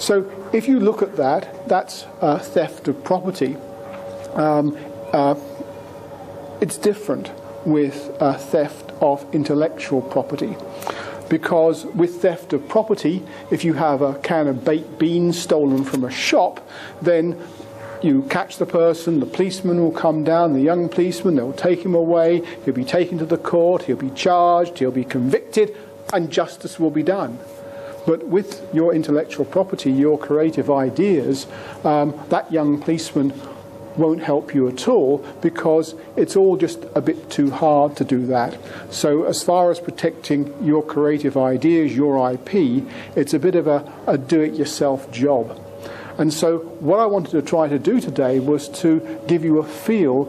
So if you look at that, that's theft of property. It's different with theft of intellectual property. Because with theft of property, if you have a can of baked beans stolen from a shop, then you catch the person, the policeman will come down, the young policeman, they'll take him away, he'll be taken to the court, he'll be charged, he'll be convicted, and justice will be done. But with your intellectual property, your creative ideas, that young policeman won't help you at all, because it's all just a bit too hard to do that. So as far as protecting your creative ideas, your IP, it's a bit of a do-it-yourself job. And so what I wanted to try to do today was to give you a feel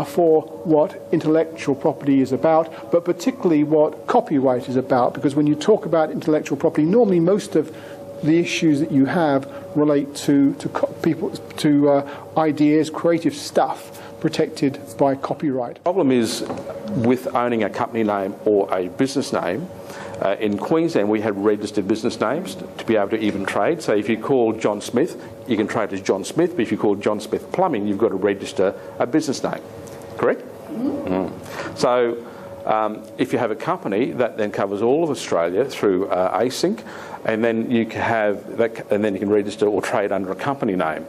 for what intellectual property is about, but particularly what copyright is about, because when you talk about intellectual property, normally most of the issues that you have relate to ideas, creative stuff protected by copyright. The problem is with owning a company name or a business name. In Queensland, we have registered business names to be able to even trade. So if you call John Smith, you can trade as John Smith, but if you call John Smith Plumbing, you've got to register a business name. Correct? Mm-hmm. So if you have a company, that then covers all of Australia through async, and then you can have that, and then you can register or trade under a company name.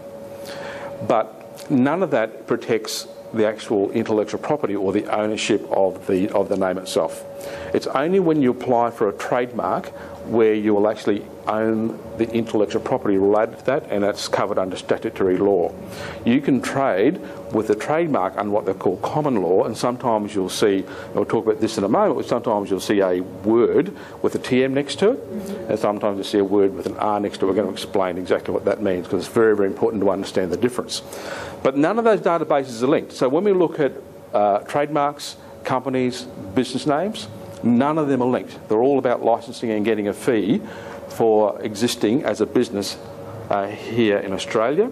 But none of that protects the actual intellectual property or the ownership of the name itself. It's only when you apply for a trademark where you will actually own the intellectual property related to that, and that's covered under statutory law. You can trade with a trademark under what they call common law, and sometimes you'll see, and we'll talk about this in a moment, but sometimes you'll see a word with a TM next to it, and sometimes you'll see a word with an R next to it. We're going to explain exactly what that means, because it's very, very important to understand the difference. But none of those databases are linked. So when we look at trademarks, companies, business names, none of them are linked. They're all about licensing and getting a fee for existing as a business here in Australia.